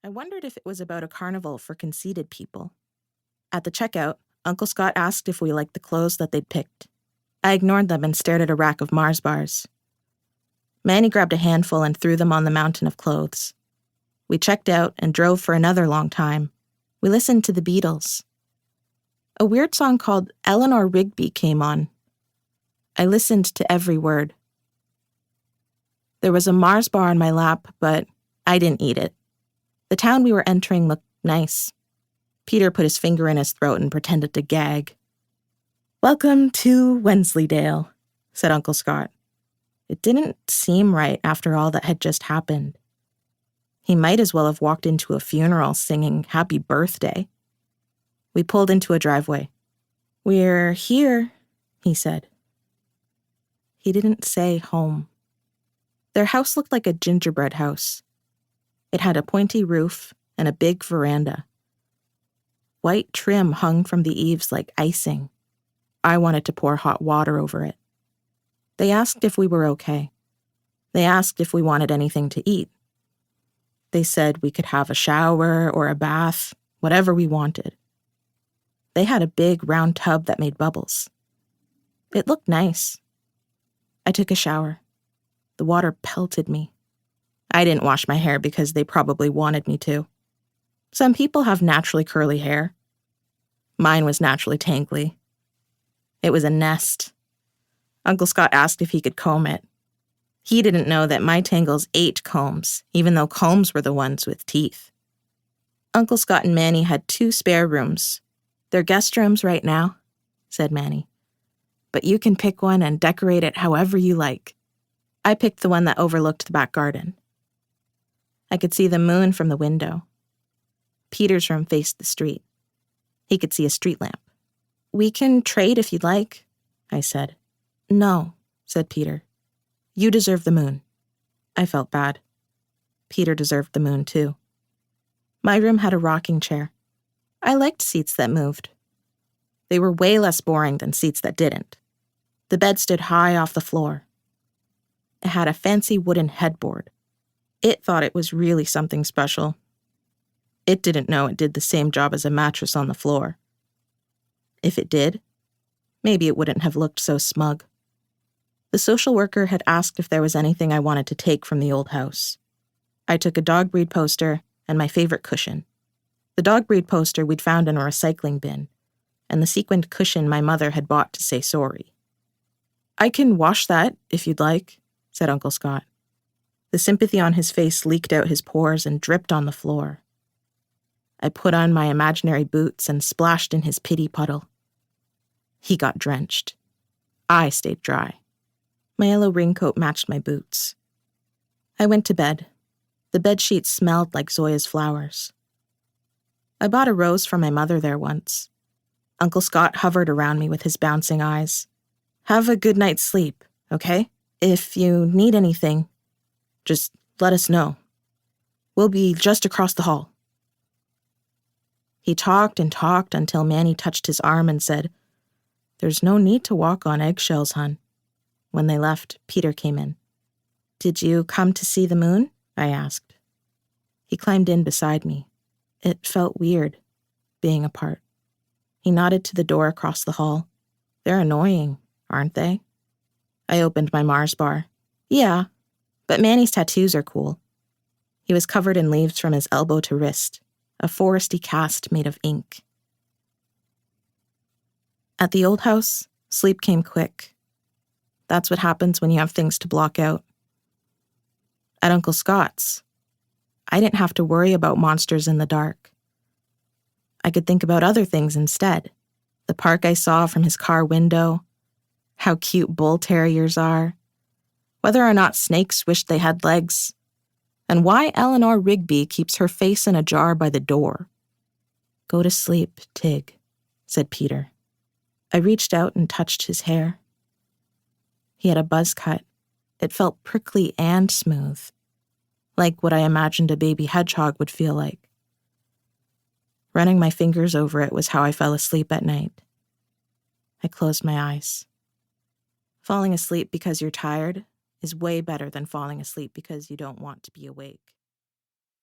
I wondered if it was about a carnival for conceited people. At the checkout, Uncle Scott asked if we liked the clothes that they'd picked. I ignored them and stared at a rack of Mars bars. Manny grabbed a handful and threw them on the mountain of clothes. We checked out and drove for another long time. We listened to the Beatles. A weird song called Eleanor Rigby came on. I listened to every word. There was a Mars bar on my lap, but I didn't eat it. The town we were entering looked nice. Peter put his finger in his throat and pretended to gag. "Welcome to Wensleydale," said Uncle Scott. It didn't seem right after all that had just happened. He might as well have walked into a funeral singing "Happy Birthday." We pulled into a driveway. "We're here," he said. He didn't say home. Their house looked like a gingerbread house. It had a pointy roof and a big veranda. White trim hung from the eaves like icing. I wanted to pour hot water over it. They asked if we were okay. They asked if we wanted anything to eat. They said we could have a shower or a bath, whatever we wanted. They had a big round tub that made bubbles. It looked nice. I took a shower. The water pelted me. I didn't wash my hair because they probably wanted me to. Some people have naturally curly hair. Mine was naturally tangly. It was a nest. Uncle Scott asked if he could comb it. He didn't know that my tangles ate combs, even though combs were the ones with teeth. Uncle Scott and Manny had 2 spare rooms. "They're guest rooms right now," said Manny. "But you can pick one and decorate it however you like." I picked the one that overlooked the back garden. I could see the moon from the window. Peter's room faced the street. He could see a street lamp. "We can trade if you'd like," I said. "No," said Peter. "You deserve the moon." I felt bad. Peter deserved the moon, too. My room had a rocking chair. I liked seats that moved. They were way less boring than seats that didn't. The bed stood high off the floor. It had a fancy wooden headboard. It thought it was really something special. It didn't know it did the same job as a mattress on the floor. If it did, maybe it wouldn't have looked so smug. The social worker had asked if there was anything I wanted to take from the old house. I took a dog breed poster and my favorite cushion. The dog breed poster we'd found in a recycling bin, and the sequined cushion my mother had bought to say sorry. "I can wash that, if you'd like," said Uncle Scott. The sympathy on his face leaked out his pores and dripped on the floor. I put on my imaginary boots and splashed in his pity puddle. He got drenched. I stayed dry. My yellow raincoat matched my boots. I went to bed. The bedsheets smelled like Zoya's flowers. I bought a rose from my mother there once. Uncle Scott hovered around me with his bouncing eyes. "Have a good night's sleep, okay? If you need anything, just let us know. We'll be just across the hall." He talked and talked until Manny touched his arm and said, "There's no need to walk on eggshells, hon." When they left, Peter came in. "Did you come to see the moon?" I asked. He climbed in beside me. It felt weird, being apart. He nodded to the door across the hall. "They're annoying, aren't they?" I opened my Mars bar. "Yeah, but Manny's tattoos are cool." He was covered in leaves from his elbow to wrist, a foresty cast made of ink. At the old house, sleep came quick. That's what happens when you have things to block out. At Uncle Scott's, I didn't have to worry about monsters in the dark. I could think about other things instead. The park I saw from his car window, how cute bull terriers are, whether or not snakes wished they had legs, and why Eleanor Rigby keeps her face in a jar by the door. "Go to sleep, Tig," said Peter. I reached out and touched his hair. He had a buzz cut. It felt prickly and smooth, like what I imagined a baby hedgehog would feel like. Running my fingers over it was how I fell asleep at night. I closed my eyes. Falling asleep because you're tired is way better than falling asleep because you don't want to be awake.